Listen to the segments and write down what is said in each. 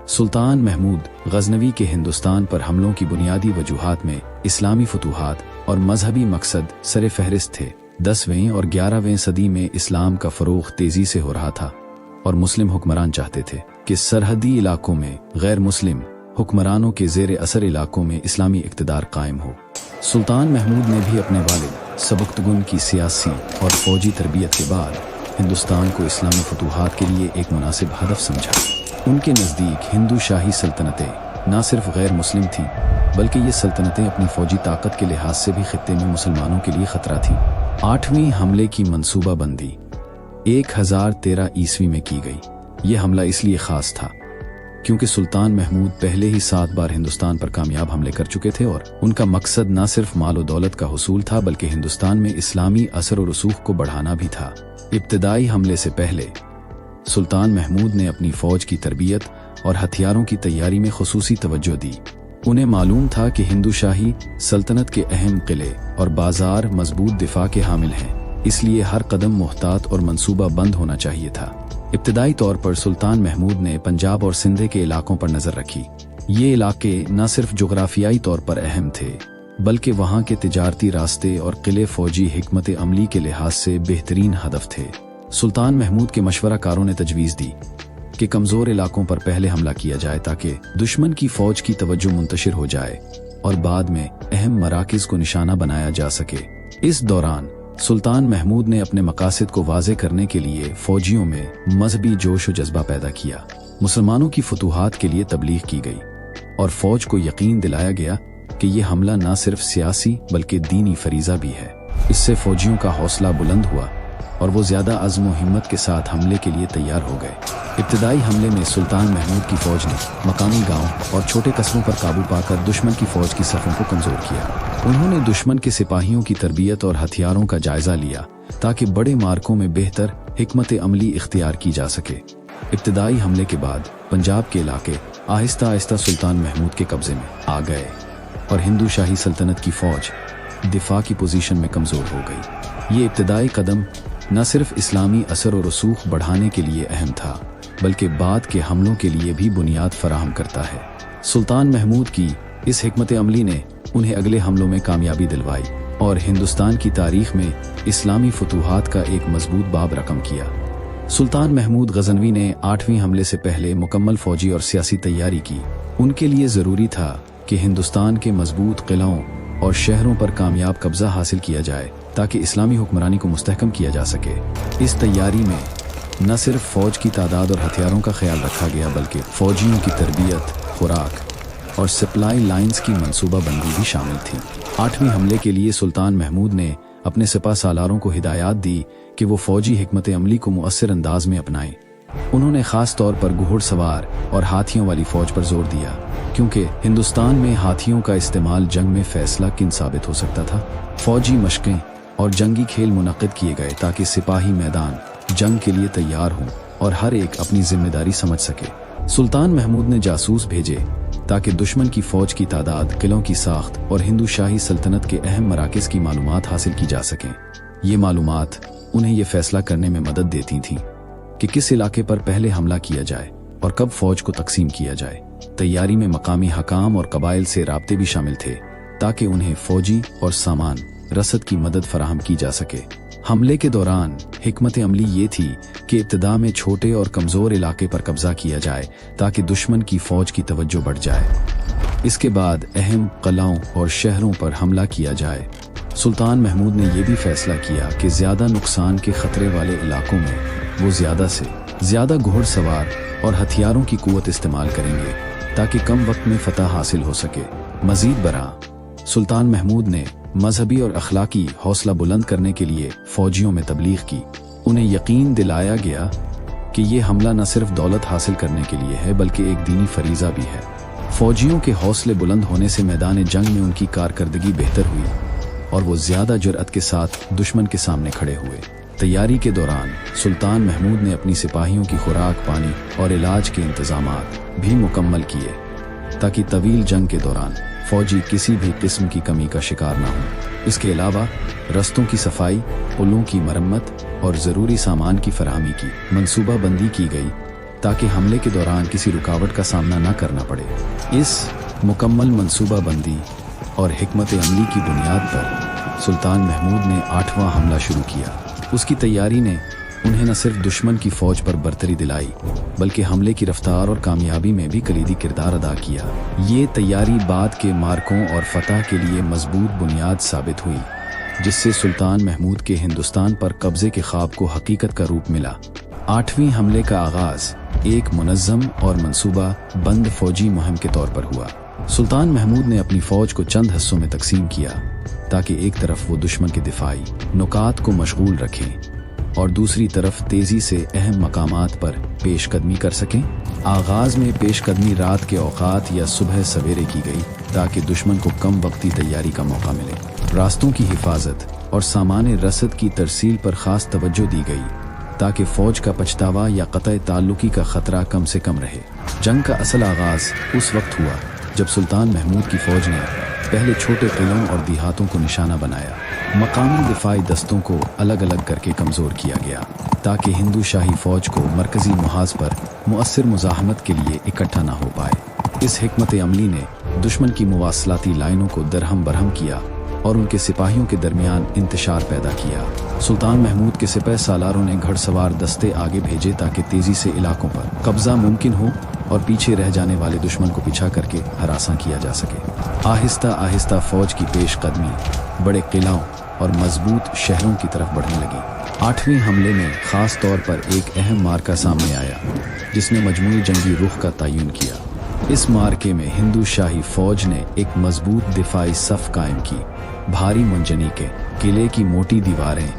सुल्तान महमूद गजनवी के हिंदुस्तान पर हमलों की बुनियादी वजूहात में इस्लामी फतूहात और मजहबी मकसद सरे फहरिस्त थे। 10वीं और 11वीं सदी में इस्लाम का फरोग तेजी से हो रहा था और मुस्लिम हुक्मरान चाहते थे कि सरहदी इलाकों में गैर मुस्लिम हुक्मरानों के ज़ेर असर इलाकों में इस्लामी इक़्तिदार कायम हो। सुल्तान महमूद ने भी अपने वालिद सबुक्तगुन की सियासी और फौजी तरबियत के बाद हिंदुस्तान को इस्लामी फतूहात के लिए एक मुनासिब हदफ समझा। उनके नज़दीक हिंदू शाही सल्तनतें न सिर्फ गैर मुस्लिम थीं बल्कि ये सल्तनतें अपनी फौजी ताकत के लिहाज से भी खित्ते में मुसलमानों के लिए खतरा थीं। 8वीं हमले की मंसूबाबंदी 1013 ईस्वी में की गई। ये हमला इसलिए ख़ास था क्योंकि सुल्तान महमूद पहले ही 7 बार हिंदुस्तान पर कामयाब हमले कर चुके थे और उनका मकसद न सिर्फ माल और दौलत का हुसूल था बल्कि हिंदुस्तान में इस्लामी असर और रसूख को बढ़ाना भी था। इब्तदाई हमले से पहले सुल्तान महमूद ने अपनी फौज की तरबियत और हथियारों की तैयारी में खुसूसी तवज्जो दी। उन्हें मालूम था कि हिंदू शाही सल्तनत के अहम किले और बाजार मजबूत दिफा के हामिल हैं, इसलिए हर कदम मुहतात और मंसूबा बंद होना चाहिए था। इब्तदाई तौर पर सुल्तान महमूद ने पंजाब और सिंध के इलाकों पर नजर रखी। ये इलाके न सिर्फ जोग्राफियाई तौर पर अहम थे बल्कि वहाँ के तिजारती रास्ते और किले फौजी हिकमत अमली के लिहाज से बेहतरीन हदफ थे। सुल्तान महमूद के मशवराकारों ने तजवीज़ दी कि कमज़ोर इलाकों पर पहले हमला किया जाए ताकि दुश्मन की फौज की तवज्जो मुंतशिर हो जाए और बाद में अहम मराकिज़ को निशाना बनाया जा सके। इस दौरान सुल्तान महमूद ने अपने मकासद को वाज़े करने के लिए फौजियों में मजहबी जोश और जज्बा पैदा किया। मुसलमानों की फतूहात के लिए तबलीग की गई और फौज को यकीन दिलाया गया कि ये हमला न सिर्फ सियासी बल्कि दीनी फरीज़ा भी है। इससे फौजियों का हौसला बुलंद हुआ और वो ज़्यादा अज़्म व हिम्मत के साथ हमले के लिए तैयार हो गए। इब्तदाई हमले में सुल्तान महमूद की फौज ने मकामी गांव और छोटे कस्बों पर काबू पाकर दुश्मन की फौज की सफ़ों को कमज़ोर किया। उन्होंने दुश्मन के सिपाहियों की तरबियत और हथियारों का जायजा लिया ताकि बड़े मार्कों में बेहतर हिकमत अमली इख्तियार की जा सके। इब्तदाई हमले के बाद पंजाब के इलाके आहिस्ता आहिस्ता सुल्तान महमूद के कब्जे में आ गए और हिंदू शाही सल्तनत की फौज दिफा की पोजीशन में कमज़ोर हो गई। ये इब्तदाई कदम न सिर्फ इस्लामी असर और रसूख बढ़ाने के लिए अहम था बल्कि बाद के हमलों के लिए भी बुनियाद फराहम करता है। सुल्तान महमूद की इस हिकमत अमली ने उन्हें अगले हमलों में कामयाबी दिलवाई और हिंदुस्तान की तारीख में इस्लामी फतूहात का एक मजबूत बाब रकम किया। सुल्तान महमूद गजनवी ने 8वीं हमले से पहले मुकम्मल फौजी और सियासी तैयारी की। उनके लिए ज़रूरी था कि हिंदुस्तान के मजबूत किलों और शहरों पर कामयाब कब्जा हासिल किया जाए ताकि इस्लामी हुक्मरानी को मुस्तहकम किया जा सके। इस तैयारी में न सिर्फ फौज की तादाद और हथियारों का ख्याल रखा गया बल्कि फौजियों की तरबियत, खुराक और सप्लाई लाइंस की मंसूबाबंदी भी शामिल थी। 8वीं हमले के लिए सुल्तान महमूद ने अपने सिपा सालारों को हिदायत दी कि वो फौजी हिकमत अमली को मुअस्सर अंदाज में अपनाएं। उन्होंने ख़ास तौर पर घुड़सवार और हाथियों वाली फौज पर जोर दिया क्योंकि हिंदुस्तान में हाथियों का इस्तेमाल जंग में फैसला किन साबित हो सकता था। फौजी मशकें और जंगी खेल मुनक़िद किए गए ताकि सिपाही मैदान जंग के लिए तैयार हों और हर एक अपनी जिम्मेदारी समझ सके। सुल्तान महमूद ने जासूस भेजे ताकि दुश्मन की फौज की तादाद, किलों की साख्त और हिंदू शाही सल्तनत के अहम मराकिज़ की मालूमात हासिल की जा सकें। ये मालूमात उन्हें यह फैसला करने में मदद देती थीं कि किस इलाके पर पहले हमला किया जाए और कब फौज को तकसीम किया जाए। तैयारी में मकामी हकाम और कबाइल से राब्ते भी शामिल थे ताकि उन्हें फौजी और सामान रसद की मदद फराहम की जा सके। हमले के दौरान हिकमत अमली ये थी कि इब्तिदा में छोटे और कमज़ोर इलाके पर कब्जा किया जाए ताकि दुश्मन की फौज की तवज्जो बढ़ जाए। इसके बाद अहम किलों और शहरों पर हमला किया जाए। सुल्तान महमूद ने यह भी फैसला किया कि ज़्यादा नुकसान के खतरे वाले इलाकों में वो ज़्यादा से ज़्यादा घुड़सवार और हथियारों की कुव्वत इस्तेमाल करेंगे ताकि कम वक्त में फतह हासिल हो सके। मज़ीद बरआं सुल्तान महमूद ने मजहबी और अखलाकी हौसला बुलंद करने के लिए फौजियों में तबलीग की। उन्हें यकीन दिलाया गया कि ये हमला न सिर्फ दौलत हासिल करने के लिए है बल्कि एक दीनी फरीज़ा भी है। फौजियों के हौसले बुलंद होने से मैदान जंग में उनकी कारकर्दगी बेहतर हुई और वो ज़्यादा जुर्अत के साथ दुश्मन के सामने खड़े हुए। तैयारी के दौरान सुल्तान महमूद ने अपनी सिपाहियों की खुराक, पानी और इलाज के इंतजामात भी मुकम्मल किए ताकि तवील जंग के दौरान फौजी किसी भी किस्म की कमी का शिकार न हो। इसके अलावा रस्तों की सफाई, पुलों की मरम्मत और ज़रूरी सामान की फराहमी की मंसूबाबंदी की गई ताकि हमले के दौरान किसी रुकावट का सामना न करना पड़े। इस मुकम्मल मंसूबा बंदी और हिकमत अमली की बुनियाद पर सुल्तान महमूद ने 8वां हमला शुरू किया। उसकी तैयारी ने उन्हें न सिर्फ दुश्मन की फौज पर बरतरी दिलाई बल्कि हमले की रफ्तार और कामयाबी में भी कलीदी किरदार अदा किया। ये तैयारी बाद के मार्कों और फतह के लिए मजबूत बुनियाद साबित हुई, जिससे सुल्तान महमूद के हिंदुस्तान पर कब्जे के ख्वाब को हकीकत का रूप मिला। 8वें हमले का आगाज एक मुनज़्ज़म और मंसूबा बंद फौजी मुहिम के तौर पर हुआ। सुल्तान महमूद ने अपनी फौज को चंद हिस्सों में तकसीम किया ताकि एक तरफ वो दुश्मन के दिफाई नुकात को मशगूल रखें और दूसरी तरफ तेजी से अहम मकामात पर पेशकदमी कर सकें। आगाज में पेशकदमी रात के औकात या सुबह सवेरे की गई ताकि दुश्मन को कम वक्ती तैयारी का मौका मिले। रास्तों की हिफाजत और सामान रसद की तरसील पर खास तवज्जो दी गई ताकि फौज का पछतावा या क़त्अ ताल्लुकी का खतरा कम से कम रहे। जंग का असल आगाज उस वक्त हुआ जब सुल्तान महमूद की फौज ने पहले छोटे किलों और देहातों को निशाना बनाया। मकामी दिफाई दस्तों को अलग अलग करके कमज़ोर किया गया ताकि हिंदू शाही फौज को मरकजी मुहाज पर मुअस्सिर मुज़ाहमत के लिए इकट्ठा न हो पाए। इस हिकमत अमली ने दुश्मन की मुवासलाती लाइनों को दरहम बरहम किया और उनके सिपाहियों के दरमियान इंतशार पैदा किया। सुल्तान महमूद के सिपह सालारों ने घड़सवार दस्ते आगे भेजे ताकि तेजी से इलाकों पर कब्जा मुमकिन हो और पीछे रह जाने वाले दुश्मन को पीछा करके हरासा किया जा सके। आहिस्ता आहिस्ता फौज की पेशकदमी बड़े किलों और मजबूत शहरों की तरफ बढ़ने लगी। 8वें हमले में खास तौर पर एक अहम मार्का सामने आया जिसने मजमूई जंगी रुख का तयन किया। इस मार्के में हिंदू शाही फौज ने एक मजबूत दिफाई सफ कायम की। भारी मुंजनीके, किले की मोटी दीवारें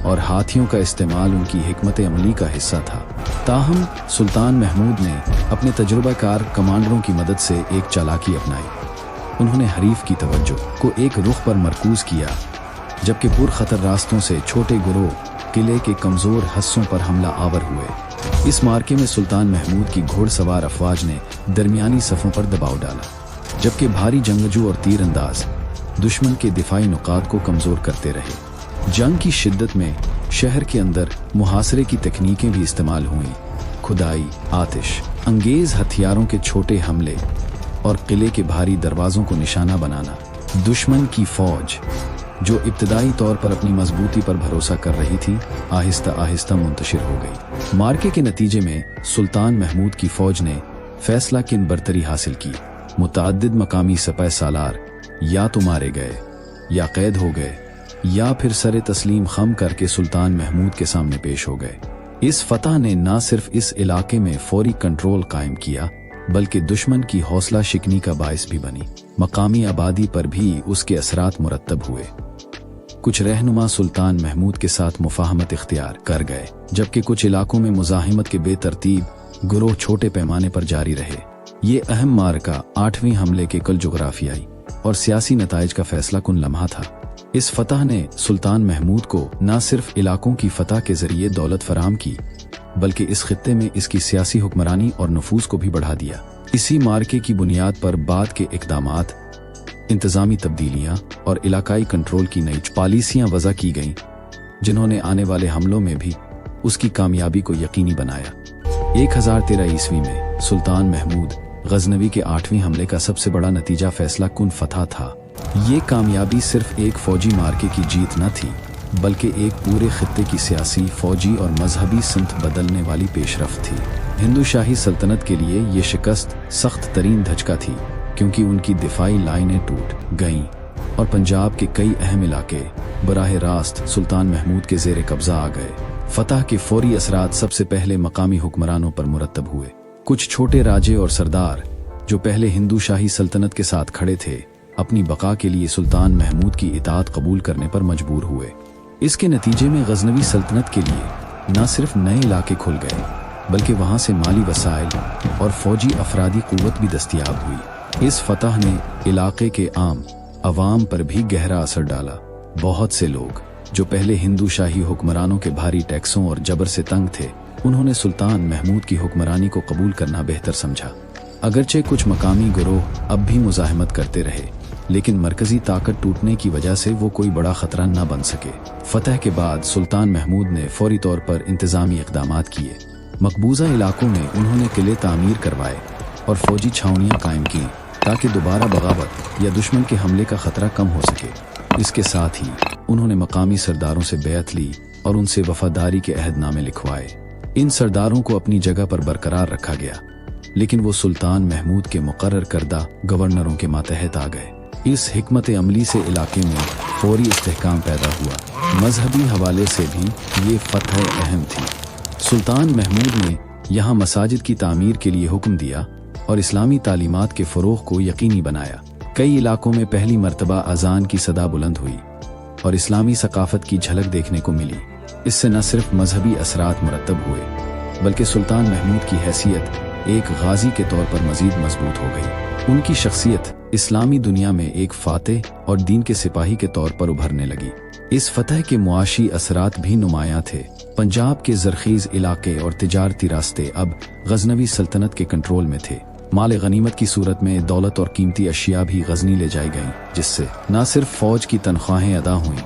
और हाथियों का इस्तेमाल उनकी हिकमत अमली का हिस्सा था। ताहम सुल्तान महमूद ने अपने तजुर्बाकार कमांडरों की मदद से एक चालाकी अपनाई। उन्होंने हरीफ की तवज्जो को एक रुख पर मरकूज किया जबकि पुरखतर रास्तों से छोटे गिरोह किले के कमजोर हिस्सों पर हमला आवर हुए। इस मार्के में सुल्तान महमूद की घोड़सवार अफवाज ने दरमियानी सफ़ों पर दबाव डाला जबकि भारी जंगजू और तीरंदाज दुश्मन के दिफाई नुकात को कमजोर करते रहे। जंग की शिद्दत में शहर के अंदर मुहासरे की तकनीकें भी इस्तेमाल हुईं। खुदाई, आतिश अंगेज हथियारों के छोटे हमले और किले के भारी दरवाजों को निशाना बनाना दुश्मन की फौज जो इब्तदाई तौर पर अपनी मजबूती पर भरोसा कर रही थी आहिस्ता आहिस्ता मुंतशिर हो गई। मार्के के नतीजे में सुल्तान महमूद की फौज ने फैसला किन बरतरी हासिल की। मुतअद्दिद मकामी सिपह सालार या तो मारे गए या कैद हो गए या फिर सरे तस्लीम खम करके सुल्तान महमूद के सामने पेश हो गए। इस फतह ने न सिर्फ इस इलाके में फौरी कंट्रोल कायम किया बल्कि दुश्मन की हौसला शिकनी का बायस भी बनी। मकामी आबादी पर भी उसके असरात मुरत्तब हुए। कुछ रहनुमा सुल्तान महमूद के साथ मुफाहमत इख्तियार कर गए जबकि कुछ इलाकों में मुजाहिमत के बेतरतीब गिरोह छोटे पैमाने पर जारी रहे। ये अहम मार्का 8वें हमले के कल जोग्राफियाई और सियासी नताइज का फैसला कुन लम्हा था। इस फतह ने सुल्तान महमूद को न सिर्फ इलाकों की फतह के जरिए दौलत फराम की बल्कि इस खित्ते में इसकी सियासी हुक्मरानी और नफूज को भी बढ़ा दिया। इसी मार्के की बुनियाद पर बाद के इक़दामात, इंतजामी तब्दीलियां और इलाकाई कंट्रोल की नई पॉलिसियां वज़ा की गईं जिन्होंने आने वाले हमलों में भी उसकी कामयाबी को यकीनी बनाया। 1013 ईस्वी में सुल्तान महमूद गजनवी के 8वें हमले का सबसे बड़ा नतीजा फैसला कुन फतह था। ये कामयाबी सिर्फ एक फौजी मार्के की जीत न थी बल्कि एक पूरे खित्ते की सियासी, फौजी और मजहबी सिमत बदलने वाली पेशरफ्त थी। हिंदू शाही सल्तनत के लिए ये शिकस्त सख्त तरीन धचका थी क्योंकि उनकी दिफाई लाइनें टूट गईं और पंजाब के कई अहम इलाके बराह रास्त सुल्तान महमूद के ज़ेरे कब्जा आ गए। फतह के फौरी असरात सबसे पहले मकामी हुक्मरानों पर मुरत्तब हुए। कुछ छोटे राजे और सरदार जो पहले हिंदू शाही सल्तनत के साथ खड़े थे अपनी बका के लिए सुल्तान महमूद की इताअत कबूल करने पर मजबूर हुए। इसके नतीजे में गजनवी सल्तनत के लिए न सिर्फ नए इलाके खुल गए बल्कि वहां से माली वसाइल और फौजी अफरादी कुव्वत भी दस्तयाब हुई। इस फतह ने इलाके के आम अवाम पर भी गहरा असर डाला। बहुत से लोग जो पहले हिंदू शाही हुक्मरानों के भारी टैक्सों और जबर से तंग थे उन्होंने सुल्तान महमूद की हुक्मरानी को कबूल करना बेहतर समझा। अगरचे कुछ मकामी गिरोह अब भी मुजाहिमत करते रहे लेकिन मरकजी ताकत टूटने की वजह से वो कोई बड़ा खतरा न बन सके। फतह के बाद सुल्तान महमूद ने फौरी तौर पर इंतजामी इक़दामात किए। मकबूजा इलाकों में उन्होंने किले तामीर करवाए और फौजी छावनियां कायम की ताकि दोबारा बगावत या दुश्मन के हमले का खतरा कम हो सके। इसके साथ ही उन्होंने मकामी सरदारों से बैत ली और उनसे वफादारी के अहदनामे लिखवाए। इन सरदारों को अपनी जगह पर बरकरार रखा गया, लेकिन वो सुल्तान महमूद के मुकर्रर करदा गवर्नरों के मातहत आ गए। इस हिकमत अमली से इलाके में फौरी इस्तेहकाम पैदा हुआ। मजहबी हवाले से भी ये फतह अहम थी। सुल्तान महमूद ने यहाँ मसाजिद की तामीर के लिए हुक्म दिया और इस्लामी तालीमात के फ़रोग़ को यकीनी बनाया। कई इलाकों में पहली मर्तबा अजान की सदा बुलंद हुई और इस्लामी सकाफत की झलक देखने को मिली। इससे न सिर्फ मजहबी असरात मुरतब हुए बल्कि सुल्तान महमूद की हैसियत एक गाजी के तौर पर मजीद मजबूत हो गई। उनकी शख्सियत इस्लामी दुनिया में एक फातेह और दीन के सिपाही के तौर पर उभरने लगी। इस फतह के मुआशी असरात भी नुमायां थे। पंजाब के जरखीज इलाके और तिजारती रास्ते अब गजनवी सल्तनत के कंट्रोल में थे। माल गनीमत की सूरत में दौलत और कीमती अशिया भी गजनी ले जाई गईं, जिससे न सिर्फ फौज की तनख्वाहें अदा हुईं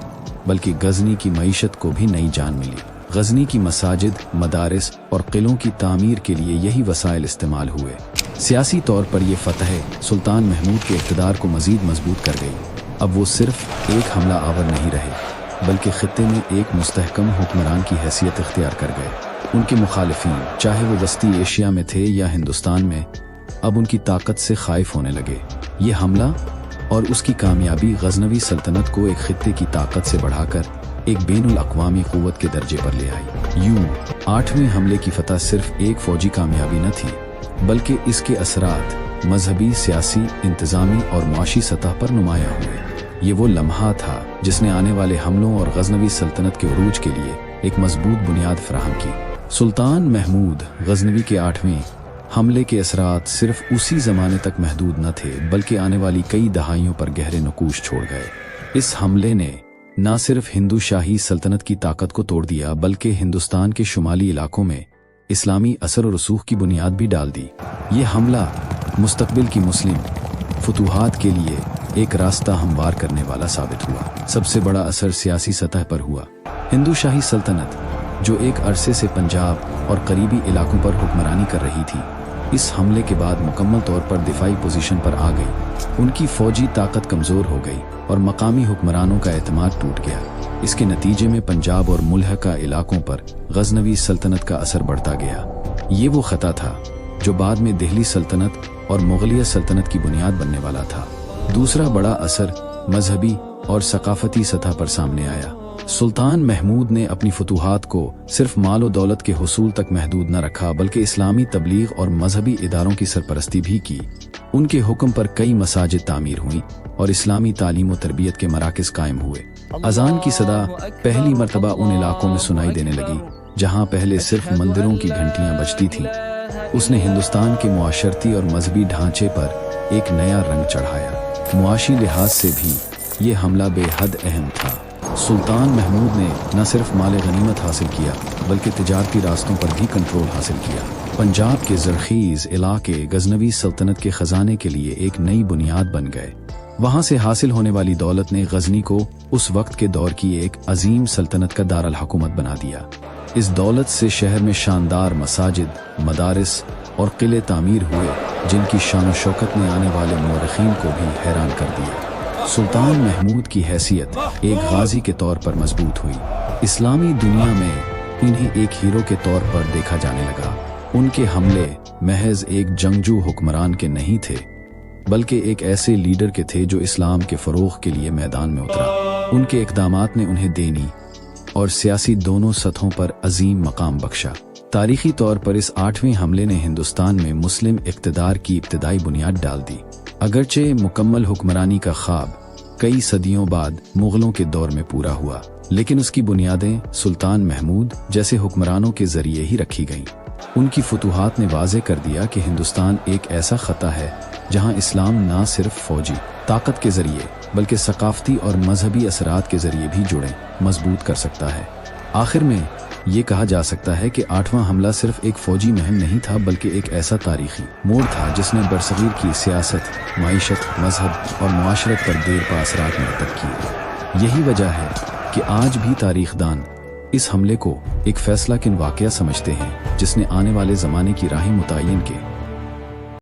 बल्कि गजनी की मईशत को भी नई जान मिली। गजनी की मसाजिद, मदारिस और किलों की तामीर के लिए यही वसाइल इस्तेमाल हुए। सियासी तौर पर यह फतह सुल्तान महमूद के इक़्तिदार को मजीद मजबूत कर गई। अब वो सिर्फ एक हमला आवर नहीं रहे बल्कि खित्ते में एक मुस्तहकम हुक्मरान की हैसियत इख्तियार कर गए। उनके मुखालिफिन, चाहे वो वस्ती एशिया में थे या हिंदुस्तान में, अब उनकी ताकत से खाइफ होने लगे। ये हमला और उसकी कामयाबी गजनवी सल्तनत को एक खित्ते की ताकत से बढ़ाकर एक बैनुल अक़वामी क़ुव्वत के दर्जे पर ले आई। यूं 8वें हमले की फतह सिर्फ एक फौजी कामयाबी न थी बल्कि इसके असरात मजहबी, सियासी, इंतज़ामी और मुआशी सतह पर नुमायां हुए। ये वो लम्हा था जिसने आने वाले हमलों और गजनवी सल्तनत के उरूज के लिए एक मजबूत बुनियाद फराहम की। सुल्तान महमूद गजनवी के 8वें हमले के असरात सिर्फ उसी ज़माने तक महदूद न थे बल्कि आने वाली कई दहाइयों पर गहरे नकूश छोड़ गए। इस हमले ने न सिर्फ हिंदू शाही सल्तनत की ताकत को तोड़ दिया बल्कि हिंदुस्तान के शुमाली इलाकों में इस्लामी असर और रसूख की बुनियाद भी डाल दी। ये हमला मुस्तकबिल की मुस्लिम फतूहात के लिए एक रास्ता हमवार करने वाला साबित हुआ। सबसे बड़ा असर सियासी सतह पर हुआ। हिंदू शाही सल्तनत, जो एक अरसे से पंजाब और करीबी इलाकों पर हुक्मरानी कर रही थी, इस हमले के बाद मुकम्मल तौर पर दिफाई पोजीशन पर आ गई। उनकी फौजी ताकत कमज़ोर हो गई और मकामी हुक्मरानों का एतमाद टूट गया। इसके नतीजे में पंजाब और मुल्हका इलाकों पर गजनवी सल्तनत का असर बढ़ता गया। ये वो खता था जो बाद में दिल्ली सल्तनत और मुगलिया सल्तनत की बुनियाद बनने वाला था। दूसरा बड़ा असर मजहबी और सकाफती सतह पर सामने आया। सुल्तान महमूद ने अपनी फतूहात को सिर्फ माल और दौलत के हुसूल तक महदूद न रखा बल्कि इस्लामी तबलीग और मजहबी इदारों की सरपरस्ती भी की। उनके हुक्म पर कई मसाजिद तामीर हुई और इस्लामी तालीम और तरबियत के मराकज़ कायम हुए। अजान की सदा पहली मर्तबा उन इलाकों में सुनाई देने लगी जहाँ पहले सिर्फ मंदिरों की घंटियाँ बजती थीं। उसने हिंदुस्तान के मुआशरती और मजहबी ढांचे पर एक नया रंग चढ़ाया। मुआशी लिहाज से भी ये हमला बेहद अहम था। सुल्तान महमूद ने न सिर्फ माल गनीमत हासिल किया बल्कि तिजारती रास्तों पर भी कंट्रोल हासिल किया। पंजाब के जरखीज इलाके गजनवी सल्तनत के खजाने के लिए एक नई बुनियाद बन गए। वहां से हासिल होने वाली दौलत ने गजनी को उस वक्त के दौर की एक अजीम सल्तनत का दारुल हुकूमत बना दिया। इस दौलत से शहर में शानदार मसाजिद, मदारिस और किले तामीर हुए जिनकी शान और शौकत ने आने वाले मुअर्रिखीन को भी हैरान कर दिया। सुल्तान महमूद की हैसियत एक गाजी के तौर पर मजबूत हुई। इस्लामी दुनिया में इन्हें एक हीरो के तौर पर देखा जाने लगा। उनके हमले महज एक जंगजू हुक्मरान के नहीं थे बल्कि एक ऐसे लीडर के थे जो इस्लाम के फ़रोग़ के लिए मैदान में उतरा। उनके इक़दामात ने उन्हें दीनी और सियासी दोनों सतहों पर अजीम मकाम बख्शा। तारीखी तौर पर इस 8वें हमले ने हिंदुस्तान में मुस्लिम इक़्तिदार की इब्तिदाई बुनियाद डाल दी। अगरचे मुकम्मल हुक्मरानी का ख्वाब कई सदियों बाद मुग़लों के दौर में पूरा हुआ, लेकिन उसकी बुनियादें सुल्तान महमूद जैसे हुक्मरानों के ज़रिए ही रखी गईं। उनकी फतूहात ने वाज़े कर दिया कि हिंदुस्तान एक ऐसा ख़ता है जहां इस्लाम ना सिर्फ फौजी ताकत के ज़रिए बल्कि सकाफ़ती और मजहबी असरात के ज़रिए भी जुड़े मजबूत कर सकता है। आखिर में ये कहा जा सकता है कि 8वां हमला सिर्फ एक फौजी मुहिम नहीं था बल्कि एक ऐसा तारीखी मोड़ था जिसने बरसगीर की सियासत, माइशत, मजहब और मुआशरत पर देर पा असरात मरतब किए। यही वजह है कि आज भी तारीखदान इस हमले को एक फैसला किन वाकया समझते हैं जिसने आने वाले ज़माने की राहें मुतय्यन के